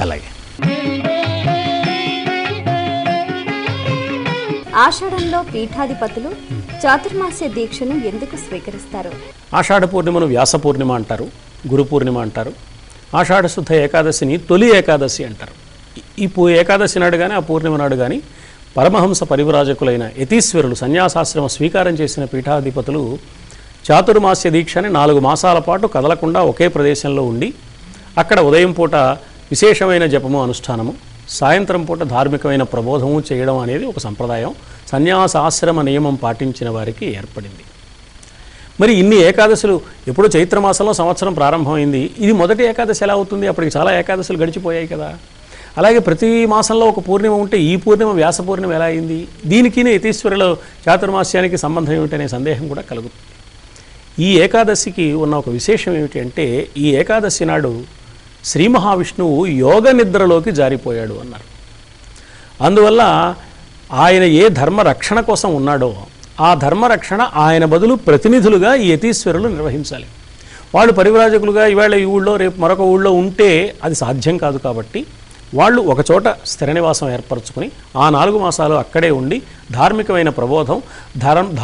అలాగే. ఆషాఢంలో పీఠాధిపతులు చాతుర్మాస్య దీక్షను ఎందుకు స్వీకరిస్తారు? ఆషాఢ పూర్ణిమను వ్యాస పూర్ణిమ అంటారు, గురు పూర్ణిమ అంటారు. ఆషాఢ శుద్ధ ఏకాదశిని తొలి ఏకాదశి అంటారు. ఈ ఏకాదశి నాడు కానీ ఆ పూర్ణిమ నాడు కానీ పరమహంస పరివ్రాజకులైన యతీశ్వరులు సన్యాసాశ్రమ స్వీకారం చేసిన పీఠాధిపతులు చాతుర్మాస్య దీక్షని 4 మాసాల పాటు కదలకుండా ఒకే ప్రదేశంలో ఉండి అక్కడ ఉదయం పూట విశేషమైన జపము అనుష్ఠానము, సాయంత్రం పూట ధార్మికమైన ప్రబోధము చేయడం అనేది ఒక సంప్రదాయం సన్యాసాశ్రమ నియమం పాటించిన వారికి ఏర్పడింది. మరి ఇన్ని ఏకాదశులు ఎప్పుడో చైత్రమాసంలో సంవత్సరం ప్రారంభమైంది. ఇది మొదటి ఏకాదశి ఎలా అవుతుంది? అప్పటికి చాలా ఏకాదశులు గడిచిపోయాయి కదా. అలాగే ప్రతి మాసంలో ఒక పూర్ణిమ ఉంటే ఈ పూర్ణిమ వ్యాస పూర్ణిమ ఎలా అయింది? దీనికి యతీశ్వరుల చాతుర్మాస్యానికి సంబంధం ఏమిటనే సందేహం కూడా కలుగుతుంది. ఈ ఏకాదశికి ఉన్న ఒక విశేషం ఏమిటి అంటే, ఈ ఏకాదశి నాడు శ్రీ మహావిష్ణువు యోగ నిద్రలోకి జారిపోయాడు అన్నారు. అందువల్ల ఆయన ఏ ధర్మరక్షణ కోసం ఉన్నాడో ఆ ధర్మరక్షణ ఆయన బదులు ప్రతినిధులుగా ఈ యతీశ్వరులు నిర్వహించాలి. వాళ్ళు పరివ్రాజకులుగా ఇవాళ ఈ ఊళ్ళో రేపు మరొక ఊళ్ళో ఉంటే అది సాధ్యం కాదు. కాబట్టి వాళ్ళు ఒకచోట స్థిర నివాసం ఏర్పరచుకొని ఆ 4 మాసాలు అక్కడే ఉండి ధార్మికమైన ప్రబోధం,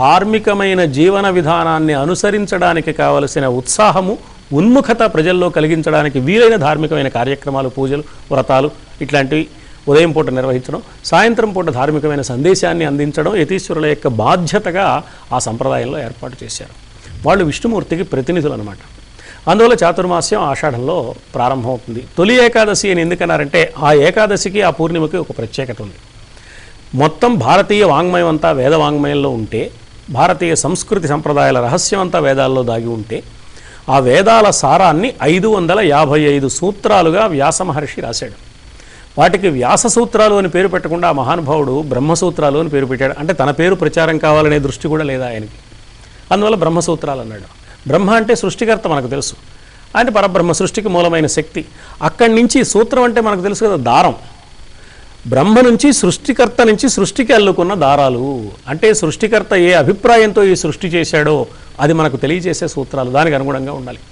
ధార్మికమైన జీవన విధానాన్ని అనుసరించడానికి కావలసిన ఉత్సాహము, ఉన్ముఖత ప్రజల్లో కలిగించడానికి వీలైన ధార్మికమైన కార్యక్రమాలు, పూజలు, వ్రతాలు ఇట్లాంటివి ఉదయం పూట నిర్వహించడం, సాయంత్రం పూట ధార్మికమైన సందేశాన్ని అందించడం యతీశ్వరుల యొక్క బాధ్యతగా ఆ సంప్రదాయంలో ఏర్పాటు చేశారు. వాళ్ళు విష్ణుమూర్తికి ప్రతినిధులు అన్నమాట. అందువల్ల చాతుర్మాస్యం ఆషాఢంలో ప్రారంభమవుతుంది. తొలి ఏకాదశి అని ఎందుకన్నారంటే ఆ ఏకాదశికి ఆ పూర్ణిమకి ఒక ప్రత్యేకత ఉంది. మొత్తం భారతీయ వాంగ్మయం అంతా వేద వాంగ్మయంలో ఉంటే, భారతీయ సంస్కృతి సంప్రదాయాల రహస్యం అంతా వేదాల్లో దాగి ఉంటే, ఆ వేదాల సారాన్ని 555 సూత్రాలుగా వ్యాస మహర్షి రాశాడు. వాటికి వ్యాస సూత్రాలు అని పేరు పెట్టకుండా ఆ మహానుభావుడు బ్రహ్మసూత్రాలు అని పేరు పెట్టాడు. అంటే తన పేరు ప్రచారం కావాలనే దృష్టి కూడా లేదా ఆయనకి. అందువల్ల బ్రహ్మసూత్రాలు అన్నాడు. బ్రహ్మ అంటే సృష్టికర్త మనకు తెలుసు, అంటే పరబ్రహ్మ, సృష్టికి మూలమైన శక్తి. అక్కడి నుంచి సూత్రం అంటే మనకు తెలుసు కదా, దారం. బ్రహ్మ నుంచి సృష్టికర్త నుంచి సృష్టికి అల్లుకున్న దారాలు. అంటే సృష్టికర్త ఏ అభిప్రాయంతో ఈ సృష్టి చేశాడో అది మనకు తెలియజేసే సూత్రాలు. దానికి అనుగుణంగా ఉండాలి.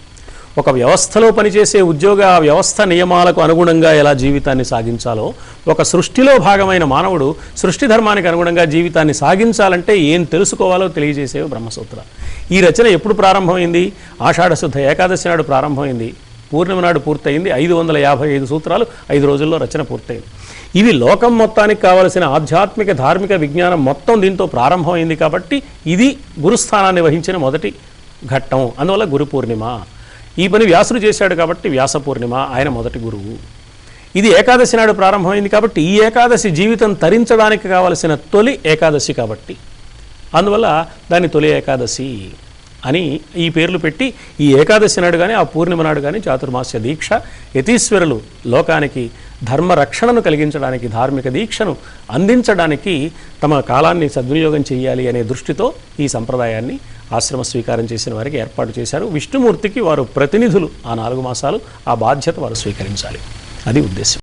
ఒక వ్యవస్థలో పనిచేసే ఉద్యోగ ఆ వ్యవస్థ నియమాలకు అనుగుణంగా ఎలా జీవితాన్ని సాగించాలో, ఒక సృష్టిలో భాగమైన మానవుడు సృష్టి ధర్మానికి అనుగుణంగా జీవితాన్ని సాగించాలంటే ఏం తెలుసుకోవాలో తెలియజేసేవి బ్రహ్మసూత్రాలు. ఈ రచన ఎప్పుడు ప్రారంభమైంది? ఆషాఢ శుద్ధ ఏకాదశి నాడు ప్రారంభమైంది. పూర్ణిమ నాడు పూర్తయింది. 555 సూత్రాలు 5 రోజుల్లో రచన పూర్తయింది. ఇవి లోకం మొత్తానికి కావలసిన ఆధ్యాత్మిక ధార్మిక విజ్ఞానం మొత్తం దీంతో ప్రారంభమైంది. కాబట్టి ఇది గురుస్థానాన్ని వహించిన మొదటి ఘట్టం. అందువల్ల గురు పూర్ణిమ. ఈ పని వ్యాసుడు చేశాడు కాబట్టి వ్యాస పూర్ణిమ, ఆయన మొదటి గురువు. ఇది ఏకాదశి నాడు ప్రారంభమైంది కాబట్టి ఈ ఏకాదశి జీవితం తరించడానికి కావలసిన తొలి ఏకాదశి కాబట్టి అందువల్ల దాన్ని తొలి ఏకాదశి అని ఈ పేర్లు పెట్టి ఈ ఏకాదశి నాడు కానీ ఆ పూర్ణిమ నాడు కానీ చాతుర్మాస్య దీక్ష యతీశ్వరులు లోకానికి ధర్మరక్షణను కలిగించడానికి, ధార్మిక దీక్షను అందించడానికి తమ కాలాన్ని సద్వినియోగం చేయాలి అనే దృష్టితో ఈ సంప్రదాయాన్ని ఆశ్రమ స్వీకారం చేసిన వారికి ఏర్పాటు చేశారు. విష్ణుమూర్తికి వారు ప్రతినిధులు. ఆ 4 మాసాలు ఆ బాధ్యత వారు స్వీకరించాలి. అది ఉద్దేశం.